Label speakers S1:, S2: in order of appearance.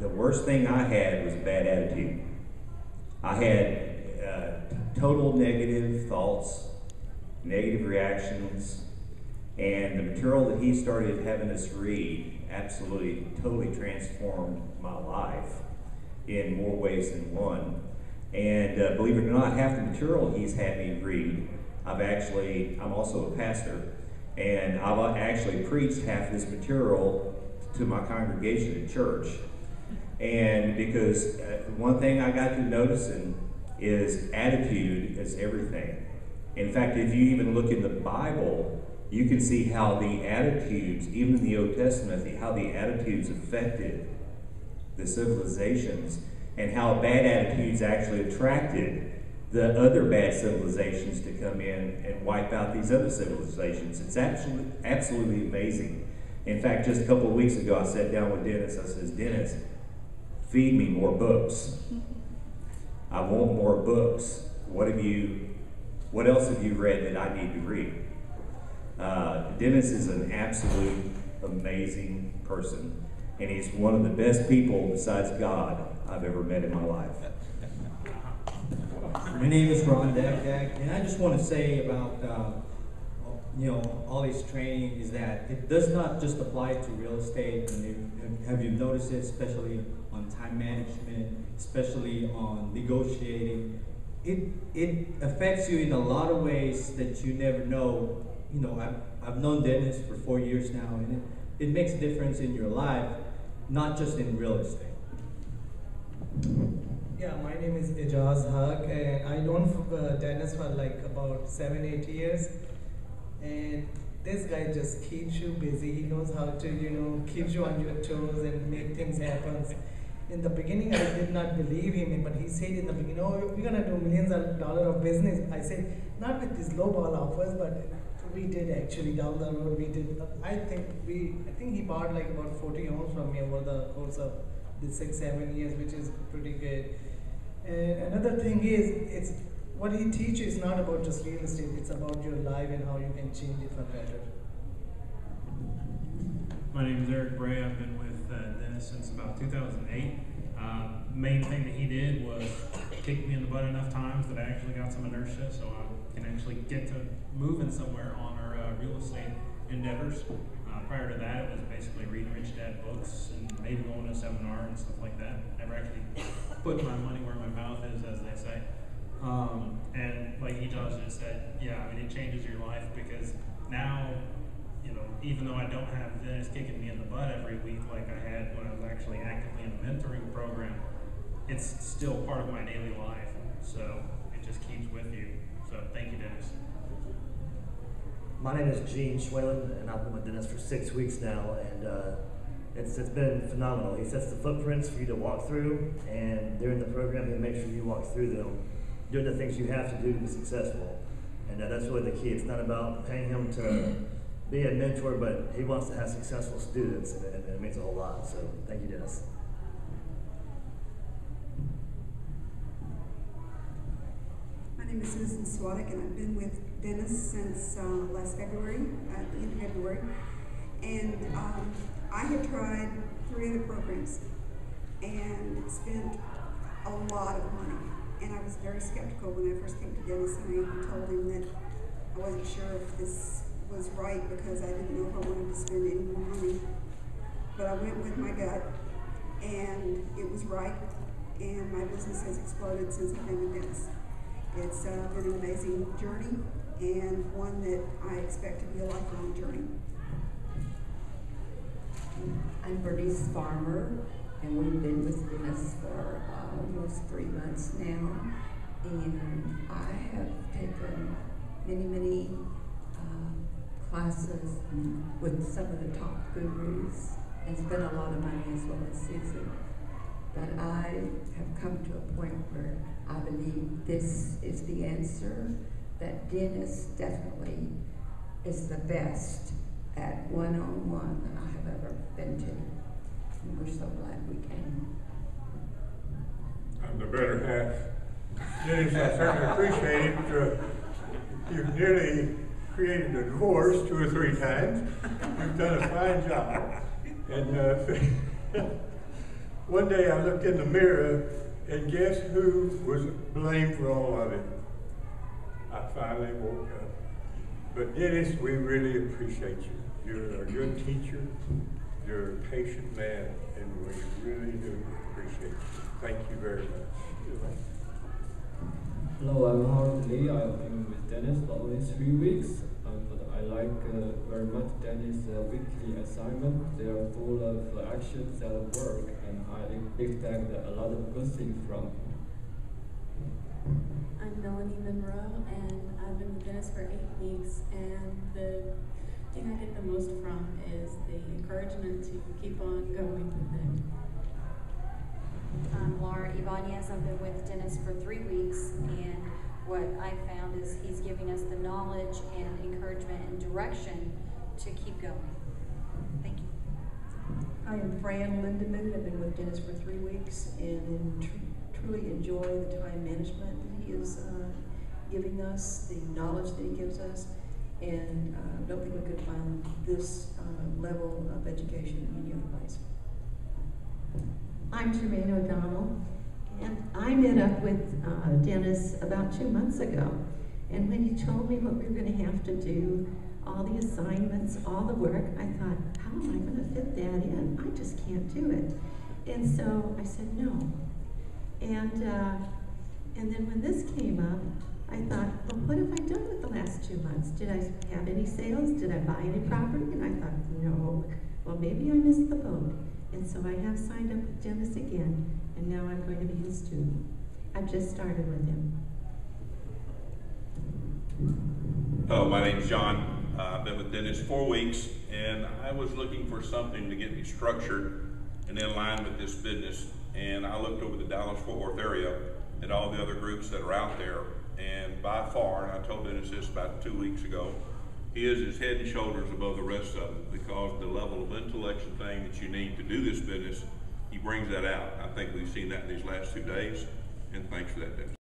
S1: the worst thing I had was a bad attitude. I had total negative thoughts, negative reactions, and the material that he started having us read absolutely, totally transformed my life in more ways than one. And believe it or not, half the material he's had me read, I'm also a pastor, and I've actually preached half this material to my congregation at church. And because one thing I got to noticing is attitude is everything. In fact, if you even look in the Bible, you can see how the attitudes, even in the Old Testament, how the attitudes affected the civilizations, and how bad attitudes actually attracted the other bad civilizations to come in and wipe out these other civilizations. It's absolutely amazing. In fact, just a couple of weeks ago, I sat down with Dennis. I says, Dennis, feed me more books. I want more books. What else have you read that I need to read? Dennis is an absolute amazing person, and he's one of the best people besides God I've ever met in my life.
S2: My name is Ron Dagdag, and I just want to say about all this training is that it does not just apply to real estate. And have you noticed it, especially on time management, especially on negotiating? It affects you in a lot of ways that you never know. I've known Dennis for 4 years now, and it makes a difference in your life, not just in real estate.
S3: Yeah, my name is Ijaz Haq, and I known Dennis for like about 7-8 years, and this guy just keeps you busy. He knows how to, keeps you on your toes and make things happen. In the beginning, I did not believe him, but he said in the beginning, "Oh, we're gonna do millions of dollars of business." I said, "Not with these lowball offers, but we did actually down the road. We did. I think he bought like about 40 homes from me over the course of the 6-7 years, which is pretty good." And another thing is, it's what he teaches is not about just real estate. It's about your life and how you can change it for better.
S4: My name is Eric Bray. I've been with Dennis since about 2008. Main thing that he did was kick me in the butt enough times that I actually got some inertia, so I can actually get to moving somewhere on our real estate endeavors. Prior to that, it was basically reading Rich Dad books and maybe going to a seminar and stuff like that. Never actually put my money where my mouth is, as they say. And like Ijaz just said, yeah, I mean, it changes your life because now, even though I don't have Dennis kicking me in the butt every week like I had when I was actually actively in a mentoring program, it's still part of my daily life. So it just keeps with you. So thank you, Dennis.
S5: My name is Gene Schwalen, and I've been with Dennis for 6 weeks now, and it's been phenomenal. He sets the footprints for you to walk through, and during the program, he'll make sure you walk through them, doing the things you have to do to be successful. And that's really the key. It's not about paying him to be a mentor, but he wants to have successful students, and it means a whole lot. So thank you, Dennis.
S6: My name is Susan Swadek, and I've been with Dennis since last February, at the end of February. And I had tried 3 other programs and spent a lot of money. And I was very skeptical when I first came to Dennis, and I even told him that I wasn't sure if this was right because I didn't know if I wanted to spend any more money. But I went with my gut, and it was right, and my business has exploded since I've been with Dennis. It's been an amazing journey, and one that I expect to be a lifelong journey.
S7: I'm Bernice Farmer, and we've been with Dennis for almost 3 months now. And I have taken many classes with some of the top gurus and spent a lot of money as well as Susan. But I have come to a point where I believe this is the answer, that Dennis definitely is the best at one-on-one that I have ever been to. And we're so glad we came.
S8: I'm the better half. Dennis, I certainly appreciate it. You've nearly created a divorce 2 or 3 times. You've done a fine job. And one day I looked in the mirror, and guess who was blamed for all of it? I finally woke up. But Dennis, we really appreciate you. You're a good teacher. You're a patient man, and we really do appreciate you. Thank you very much.
S9: Hello, I'm Howard Lee. I've been with Dennis for only 3 weeks, but I like very much Dennis' weekly assignment. They are full of actions at work, and I expect a lot of good things from him.
S10: I'm Melanie Monroe, and I've been with Dennis for 8 weeks, and the thing I get the most from is the encouragement to keep on going with it.
S11: I'm Laura Ibanez. I've been with Dennis for 3 weeks, and what I found is he's giving us the knowledge and encouragement and direction to keep going. Thank you.
S12: I am Fran Lindemann. I've been with Dennis for 3 weeks and truly enjoy the time management that he is giving us, the knowledge that he gives us, and I don't think we could find this level of education any other place.
S13: I'm Jermaine O'Donnell, and I met up with Dennis about 2 months ago. And when he told me what we were going to have to do, all the assignments, all the work, I thought, how am I going to fit that in? I just can't do it. And so I said no. And then when this came up, I thought, well, what have I done with the last 2 months? Did I have any sales? Did I buy any property? And I thought, no. Well, maybe I missed the boat. And so I have signed up with Dennis again, and now I'm going to be his student. I've just started with him.
S14: Hello, my name's John. I've been with Dennis 4 weeks, and I was looking for something to get me structured and in line with this business. And I looked over the Dallas-Fort Worth area at all the other groups that are out there, and by far, and I told Dennis this about 2 weeks ago, he is his head and shoulders above the rest of them, because the level of intellect and thing that you need to do this business, he brings that out. I think we've seen that in these last 2 days, and thanks for that, Dennis.